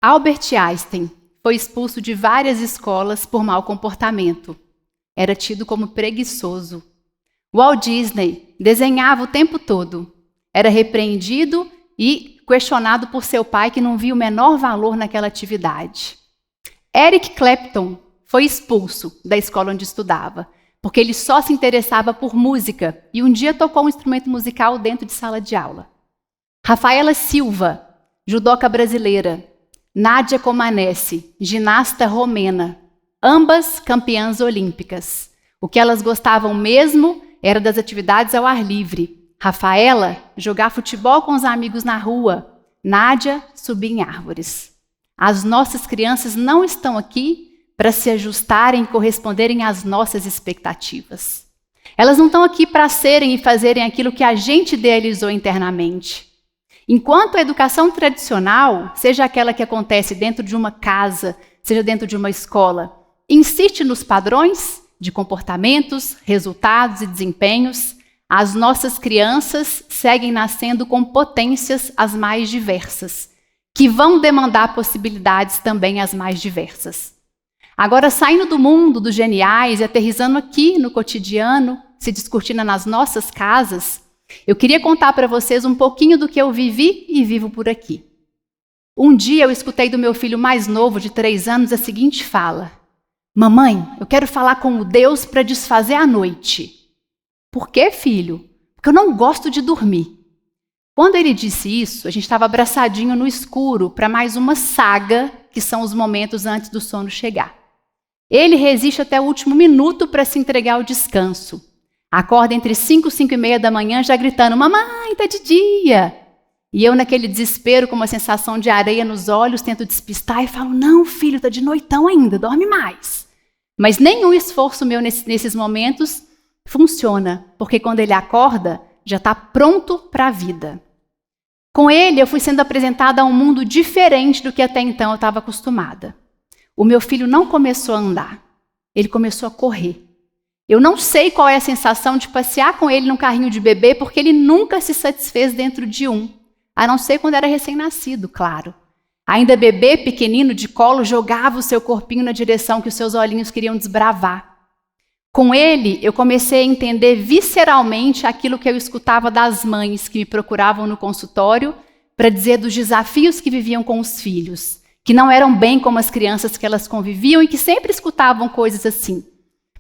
Albert Einstein foi expulso de várias escolas por mau comportamento. Era tido como preguiçoso. Walt Disney desenhava o tempo todo. Era repreendido e questionado por seu pai, que não via o menor valor naquela atividade. Eric Clapton foi expulso da escola onde estudava, porque ele só se interessava por música e um dia tocou um instrumento musical dentro de sala de aula. Rafaela Silva, judoca brasileira. Nádia Comaneci, ginasta romena. Ambas campeãs olímpicas. O que elas gostavam mesmo era das atividades ao ar livre. Rafaela, jogar futebol com os amigos na rua. Nádia, subir em árvores. As nossas crianças não estão aqui para se ajustarem e corresponderem às nossas expectativas. Elas não estão aqui para serem e fazerem aquilo que a gente idealizou internamente. Enquanto a educação tradicional, seja aquela que acontece dentro de uma casa, seja dentro de uma escola, insiste nos padrões de comportamentos, resultados e desempenhos, as nossas crianças seguem nascendo com potências as mais diversas, que vão demandar possibilidades também as mais diversas. Agora, saindo do mundo dos geniais e aterrissando aqui no cotidiano, se discutindo nas nossas casas, eu queria contar para vocês um pouquinho do que eu vivi e vivo por aqui. Um dia eu escutei do meu filho mais novo, de 3 anos, a seguinte fala: "Mamãe, eu quero falar com o Deus para desfazer a noite." "Por quê, filho?" "Porque eu não gosto de dormir." Quando ele disse isso, a gente estava abraçadinho no escuro para mais uma saga, que são os momentos antes do sono chegar. Ele resiste até o último minuto para se entregar ao descanso. Acorda entre 5 e 5 e meia da manhã já gritando: "Mamãe, tá de dia!" E eu, naquele desespero, com uma sensação de areia nos olhos, tento despistar e falo: "Não, filho, tá de noitão ainda, dorme mais." Mas nenhum esforço meu nesses momentos funciona, porque quando ele acorda, já está pronto para a vida. Com ele, eu fui sendo apresentada a um mundo diferente do que até então eu estava acostumada. O meu filho não começou a andar, ele começou a correr. Eu não sei qual é a sensação de passear com ele num carrinho de bebê, porque ele nunca se satisfez dentro de um, a não ser quando era recém-nascido, claro. Ainda bebê, pequenino, de colo, jogava o seu corpinho na direção que os seus olhinhos queriam desbravar. Com ele, eu comecei a entender visceralmente aquilo que eu escutava das mães que me procuravam no consultório para dizer dos desafios que viviam com os filhos, que não eram bem como as crianças que elas conviviam e que sempre escutavam coisas assim: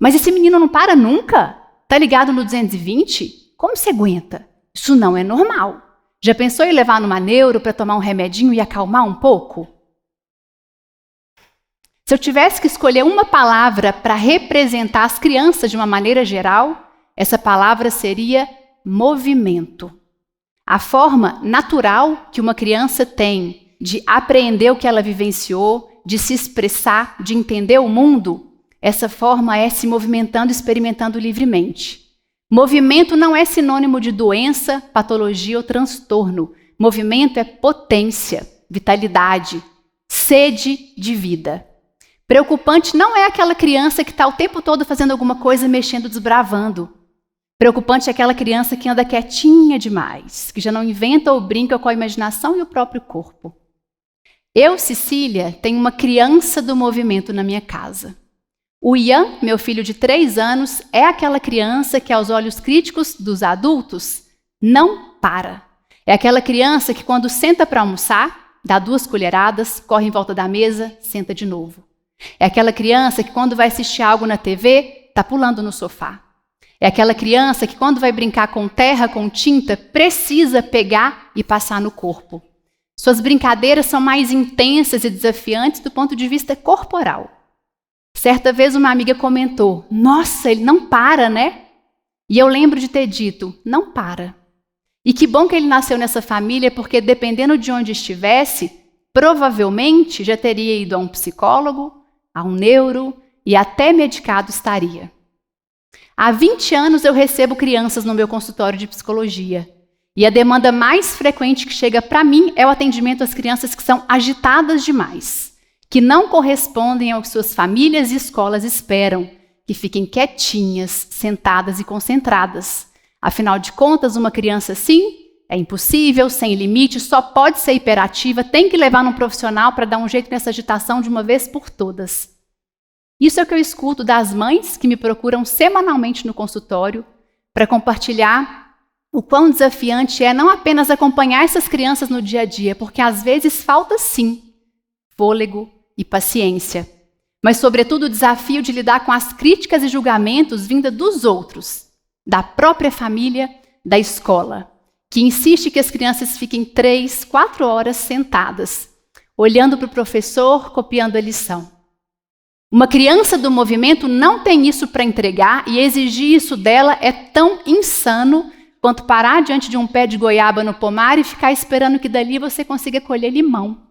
"Mas esse menino não para nunca? Tá ligado no 220? Como você aguenta? Isso não é normal. Já pensou em levar numa neuro para tomar um remedinho e acalmar um pouco?" Se eu tivesse que escolher uma palavra para representar as crianças de uma maneira geral, essa palavra seria movimento. A forma natural que uma criança tem de apreender o que ela vivenciou, de se expressar, de entender o mundo, essa forma é se movimentando, experimentando livremente. Movimento não é sinônimo de doença, patologia ou transtorno. Movimento é potência, vitalidade, sede de vida. Preocupante não é aquela criança que está o tempo todo fazendo alguma coisa, mexendo, desbravando. Preocupante é aquela criança que anda quietinha demais, que já não inventa ou brinca com a imaginação e o próprio corpo. Eu, Cecília, tenho uma criança do movimento na minha casa. O Ian, meu filho de 3 anos, é aquela criança que, aos olhos críticos dos adultos, não para. É aquela criança que, quando senta para almoçar, dá 2 colheradas, corre em volta da mesa, senta de novo. É aquela criança que, quando vai assistir algo na TV, está pulando no sofá. É aquela criança que, quando vai brincar com terra, com tinta, precisa pegar e passar no corpo. Suas brincadeiras são mais intensas e desafiantes do ponto de vista corporal. Certa vez uma amiga comentou: "Nossa, ele não para, né?" E eu lembro de ter dito: "Não para." E que bom que ele nasceu nessa família, porque dependendo de onde estivesse, provavelmente já teria ido a um psicólogo, a um neuro e até medicado estaria. Há 20 anos eu recebo crianças no meu consultório de psicologia. E a demanda mais frequente que chega para mim é o atendimento às crianças que são agitadas demais, que não correspondem ao que suas famílias e escolas esperam, que fiquem quietinhas, sentadas e concentradas. Afinal de contas, uma criança assim é impossível, sem limite, só pode ser hiperativa, tem que levar num profissional para dar um jeito nessa agitação de uma vez por todas. Isso é o que eu escuto das mães que me procuram semanalmente no consultório para compartilhar o quão desafiante é não apenas acompanhar essas crianças no dia a dia, porque às vezes falta sim fôlego e paciência, mas sobretudo o desafio de lidar com as críticas e julgamentos vindas dos outros, da própria família, da escola, que insiste que as crianças fiquem 3, 4 horas sentadas, olhando para o professor, copiando a lição. Uma criança do movimento não tem isso para entregar e exigir isso dela é tão insano quanto parar diante de um pé de goiaba no pomar e ficar esperando que dali você consiga colher limão.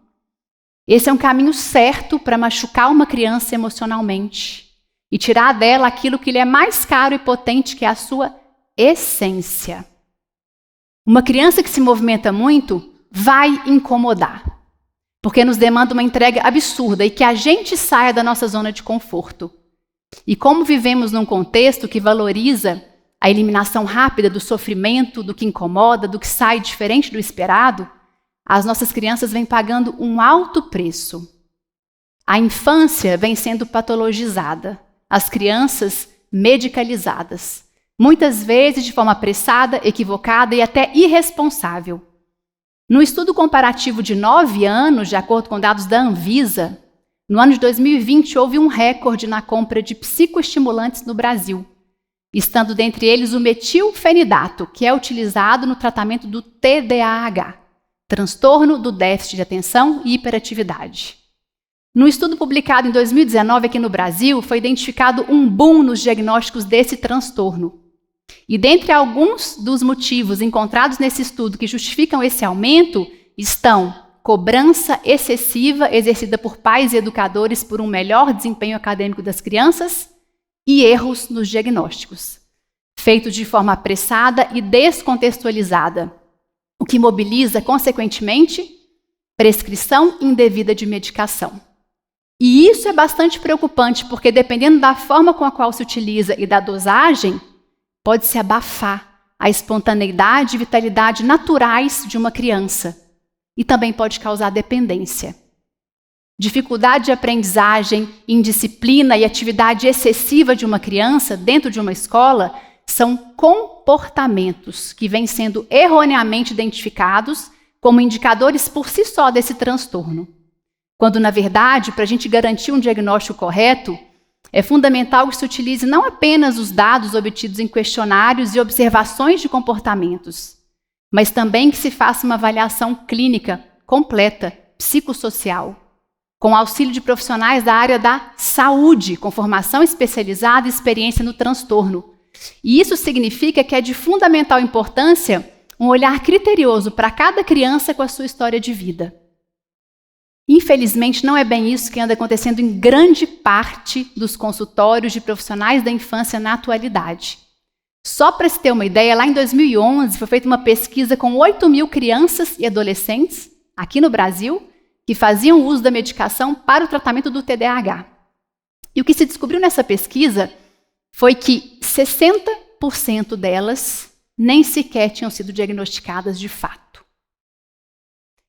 Esse é um caminho certo para machucar uma criança emocionalmente e tirar dela aquilo que lhe é mais caro e potente, que é a sua essência. Uma criança que se movimenta muito vai incomodar, porque nos demanda uma entrega absurda e que a gente saia da nossa zona de conforto. E como vivemos num contexto que valoriza a eliminação rápida do sofrimento, do que incomoda, do que sai diferente do esperado, as nossas crianças vêm pagando um alto preço. A infância vem sendo patologizada, as crianças medicalizadas, muitas vezes de forma apressada, equivocada e até irresponsável. No estudo comparativo de 9 anos, de acordo com dados da Anvisa, no ano de 2020 houve um recorde na compra de psicoestimulantes no Brasil, estando dentre eles o metilfenidato, que é utilizado no tratamento do TDAH, transtorno do déficit de atenção e hiperatividade. No estudo publicado em 2019 aqui no Brasil, foi identificado um boom nos diagnósticos desse transtorno. E dentre alguns dos motivos encontrados nesse estudo que justificam esse aumento estão cobrança excessiva exercida por pais e educadores por um melhor desempenho acadêmico das crianças e erros nos diagnósticos, feitos de forma apressada e descontextualizada, o que mobiliza, consequentemente, prescrição indevida de medicação. E isso é bastante preocupante, porque dependendo da forma com a qual se utiliza e da dosagem, pode-se abafar a espontaneidade e vitalidade naturais de uma criança e também pode causar dependência. Dificuldade de aprendizagem, indisciplina e atividade excessiva de uma criança dentro de uma escola são comportamentos que vêm sendo erroneamente identificados como indicadores por si só desse transtorno. Quando, na verdade, para a gente garantir um diagnóstico correto, é fundamental que se utilize não apenas os dados obtidos em questionários e observações de comportamentos, mas também que se faça uma avaliação clínica completa, psicossocial, com auxílio de profissionais da área da saúde, com formação especializada e experiência no transtorno. E isso significa que é de fundamental importância um olhar criterioso para cada criança com a sua história de vida. Infelizmente, não é bem isso que anda acontecendo em grande parte dos consultórios de profissionais da infância na atualidade. Só para se ter uma ideia, lá em 2011 foi feita uma pesquisa com 8.000 crianças e adolescentes, aqui no Brasil, que faziam uso da medicação para o tratamento do TDAH. E o que se descobriu nessa pesquisa foi que 60% delas nem sequer tinham sido diagnosticadas de fato.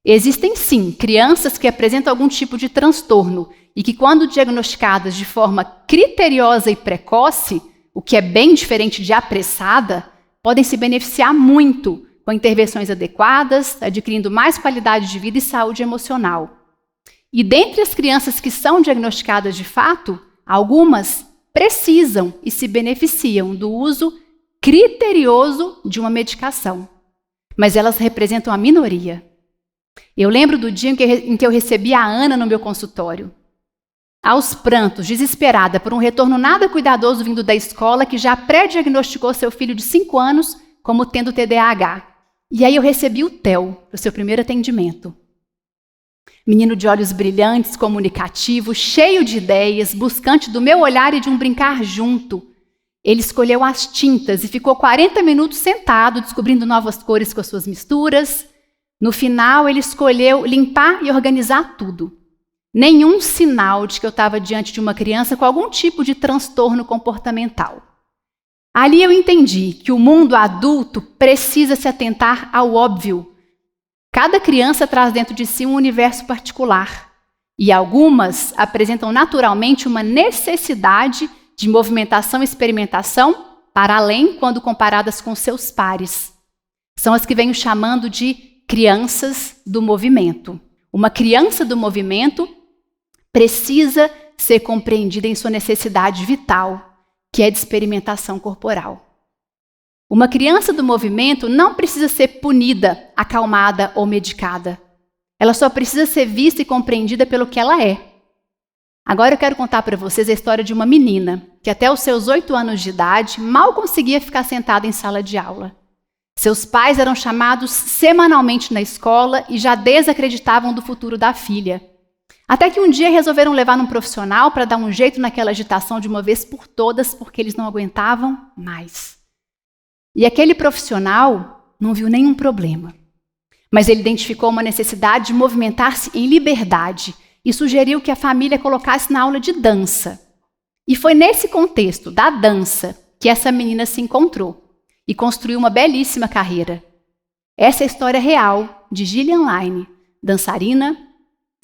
Existem, sim, crianças que apresentam algum tipo de transtorno e que, quando diagnosticadas de forma criteriosa e precoce, o que é bem diferente de apressada, podem se beneficiar muito com intervenções adequadas, adquirindo mais qualidade de vida e saúde emocional. E dentre as crianças que são diagnosticadas de fato, algumas precisam e se beneficiam do uso criterioso de uma medicação, mas elas representam a minoria. Eu lembro do dia em que eu recebi a Ana no meu consultório. Aos prantos, desesperada por um retorno nada cuidadoso vindo da escola que já pré-diagnosticou seu filho de 5 anos como tendo TDAH. E aí eu recebi o Theo para o seu primeiro atendimento. Menino de olhos brilhantes, comunicativo, cheio de ideias, buscante do meu olhar e de um brincar junto. Ele escolheu as tintas e ficou 40 minutos sentado, descobrindo novas cores com as suas misturas. No final, ele escolheu limpar e organizar tudo. Nenhum sinal de que eu estava diante de uma criança com algum tipo de transtorno comportamental. Ali eu entendi que o mundo adulto precisa se atentar ao óbvio. Cada criança traz dentro de si um universo particular, e algumas apresentam naturalmente uma necessidade de movimentação e experimentação para além quando comparadas com seus pares. São as que venho chamando de crianças do movimento. Uma criança do movimento precisa ser compreendida em sua necessidade vital, que é de experimentação corporal. Uma criança do movimento não precisa ser punida, acalmada ou medicada. Ela só precisa ser vista e compreendida pelo que ela é. Agora eu quero contar para vocês a história de uma menina que até os seus 8 anos de idade mal conseguia ficar sentada em sala de aula. Seus pais eram chamados semanalmente na escola e já desacreditavam do futuro da filha. Até que um dia resolveram levar num profissional para dar um jeito naquela agitação de uma vez por todas, porque eles não aguentavam mais. E aquele profissional não viu nenhum problema. Mas ele identificou uma necessidade de movimentar-se em liberdade e sugeriu que a família colocasse na aula de dança. E foi nesse contexto da dança que essa menina se encontrou e construiu uma belíssima carreira. Essa é a história real de Gillian Lynne, dançarina,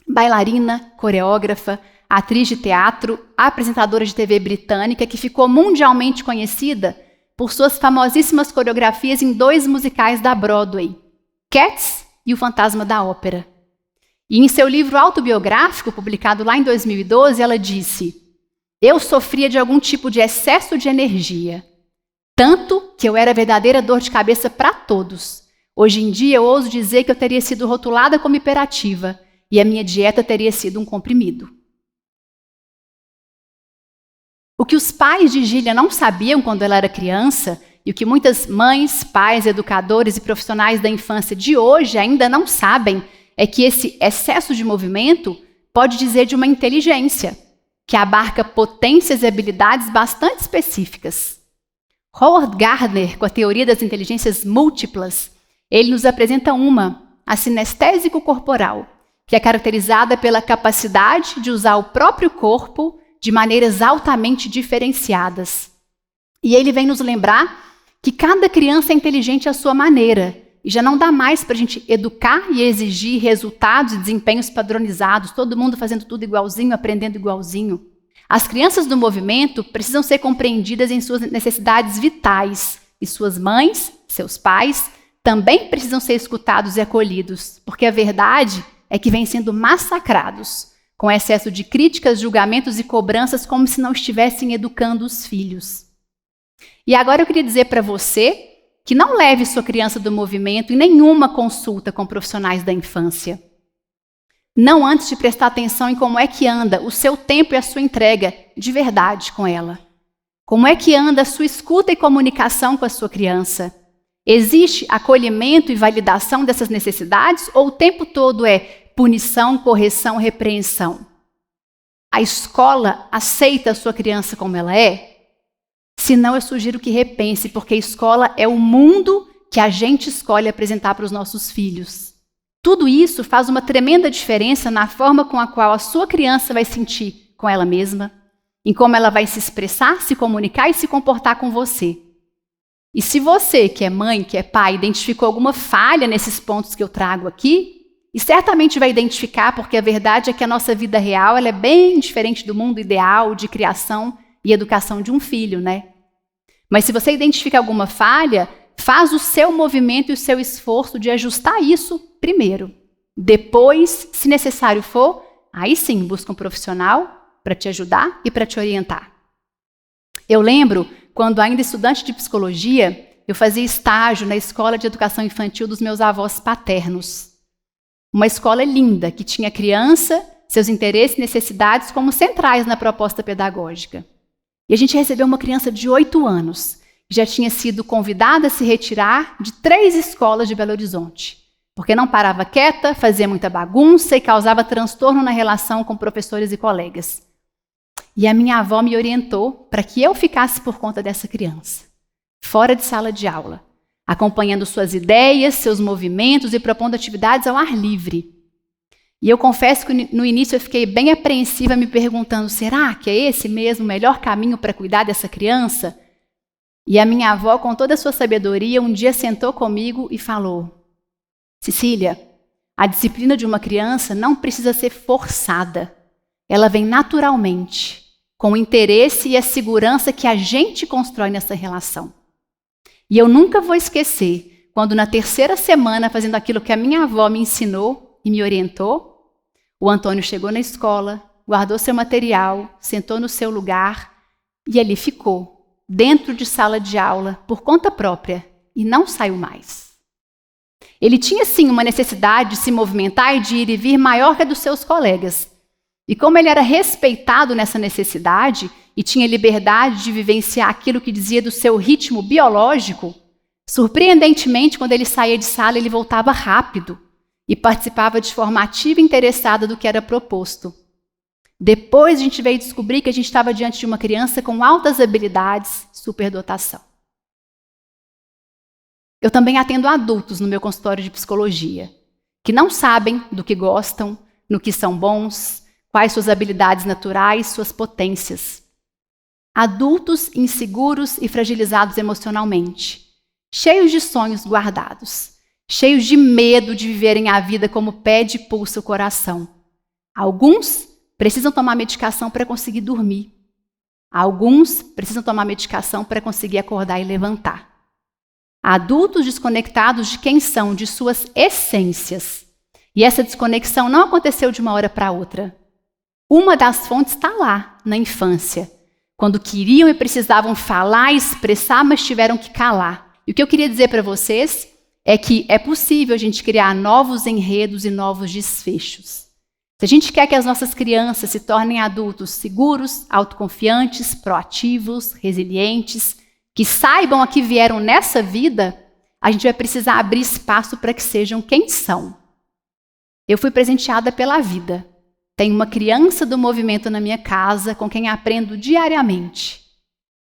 bailarina, coreógrafa, atriz de teatro, apresentadora de TV britânica que ficou mundialmente conhecida por suas famosíssimas coreografias em 2 musicais da Broadway, Cats e O Fantasma da Ópera. E em seu livro autobiográfico, publicado lá em 2012, ela disse: "Eu sofria de algum tipo de excesso de energia, tanto que eu era verdadeira dor de cabeça para todos. Hoje em dia eu ouso dizer que eu teria sido rotulada como hiperativa e a minha dieta teria sido um comprimido." O que os pais de Gillian não sabiam quando ela era criança, e o que muitas mães, pais, educadores e profissionais da infância de hoje ainda não sabem, é que esse excesso de movimento pode dizer de uma inteligência, que abarca potências e habilidades bastante específicas. Howard Gardner, com a teoria das inteligências múltiplas, ele nos apresenta a sinestésico corporal, que é caracterizada pela capacidade de usar o próprio corpo de maneiras altamente diferenciadas. E ele vem nos lembrar que cada criança é inteligente à sua maneira, e já não dá mais para a gente educar e exigir resultados e desempenhos padronizados, todo mundo fazendo tudo igualzinho, aprendendo igualzinho. As crianças do movimento precisam ser compreendidas em suas necessidades vitais, e suas mães, seus pais, também precisam ser escutados e acolhidos, porque a verdade é que vêm sendo massacrados, com excesso de críticas, julgamentos e cobranças, como se não estivessem educando os filhos. E agora eu queria dizer para você que não leve sua criança do movimento em nenhuma consulta com profissionais da infância. Não antes de prestar atenção em como é que anda o seu tempo e a sua entrega de verdade com ela. Como é que anda a sua escuta e comunicação com a sua criança? Existe acolhimento e validação dessas necessidades ou o tempo todo é punição, correção, repreensão? A escola aceita a sua criança como ela é? Se não, eu sugiro que repense, porque a escola é o mundo que a gente escolhe apresentar para os nossos filhos. Tudo isso faz uma tremenda diferença na forma com a qual a sua criança vai sentir com ela mesma, em como ela vai se expressar, se comunicar e se comportar com você. E se você, que é mãe, que é pai, identificou alguma falha nesses pontos que eu trago aqui, e certamente vai identificar, porque a verdade é que a nossa vida real ela é bem diferente do mundo ideal de criação e educação de um filho, né? Mas se você identifica alguma falha, faz o seu movimento e o seu esforço de ajustar isso primeiro. Depois, se necessário for, aí sim, busca um profissional para te ajudar e para te orientar. Eu lembro, quando ainda estudante de psicologia, eu fazia estágio na escola de educação infantil dos meus avós paternos. Uma escola linda, que tinha criança, seus interesses e necessidades como centrais na proposta pedagógica. E a gente recebeu uma criança de 8 anos, que já tinha sido convidada a se retirar de 3 escolas de Belo Horizonte, porque não parava quieta, fazia muita bagunça e causava transtorno na relação com professores e colegas. E a minha avó me orientou para que eu ficasse por conta dessa criança, fora de sala de aula, acompanhando suas ideias, seus movimentos e propondo atividades ao ar livre. E eu confesso que no início eu fiquei bem apreensiva me perguntando, será que é esse mesmo o melhor caminho para cuidar dessa criança? E a minha avó, com toda a sua sabedoria, um dia sentou comigo e falou: Cecília, a disciplina de uma criança não precisa ser forçada. Ela vem naturalmente, com o interesse e a segurança que a gente constrói nessa relação. E eu nunca vou esquecer, quando na terceira semana, fazendo aquilo que a minha avó me ensinou e me orientou, o Antônio chegou na escola, guardou seu material, sentou no seu lugar e ali ficou, dentro de sala de aula, por conta própria, e não saiu mais. Ele tinha, sim, uma necessidade de se movimentar e de ir e vir maior que a dos seus colegas. E como ele era respeitado nessa necessidade e tinha liberdade de vivenciar aquilo que dizia do seu ritmo biológico, surpreendentemente, quando ele saía de sala, ele voltava rápido e participava de forma ativa e interessada do que era proposto. Depois a gente veio descobrir que a gente estava diante de uma criança com altas habilidades, superdotação. Eu também atendo adultos no meu consultório de psicologia, que não sabem do que gostam, no que são bons, quais suas habilidades naturais, suas potências. Adultos inseguros e fragilizados emocionalmente, cheios de sonhos guardados, cheios de medo de viverem a vida como pede e pulsa o coração. Alguns precisam tomar medicação para conseguir dormir. Alguns precisam tomar medicação para conseguir acordar e levantar. Adultos desconectados de quem são, de suas essências. E essa desconexão não aconteceu de uma hora para outra. Uma das fontes está lá, na infância, quando queriam e precisavam falar e expressar, mas tiveram que calar. E o que eu queria dizer para vocês é que é possível a gente criar novos enredos e novos desfechos. Se a gente quer que as nossas crianças se tornem adultos seguros, autoconfiantes, proativos, resilientes, que saibam a que vieram nessa vida, a gente vai precisar abrir espaço para que sejam quem são. Eu fui presenteada pela vida. Tenho uma criança do movimento na minha casa com quem aprendo diariamente.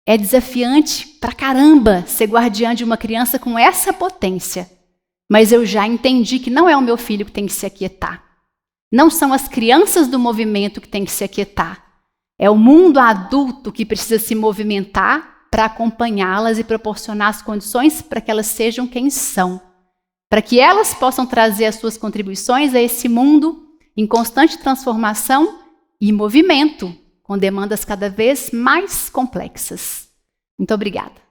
É desafiante pra caramba ser guardiã de uma criança com essa potência. Mas eu já entendi que não é o meu filho que tem que se aquietar. Não são as crianças do movimento que tem que se aquietar. É o mundo adulto que precisa se movimentar para acompanhá-las e proporcionar as condições para que elas sejam quem são. Para que elas possam trazer as suas contribuições a esse mundo em constante transformação e movimento, com demandas cada vez mais complexas. Muito obrigada.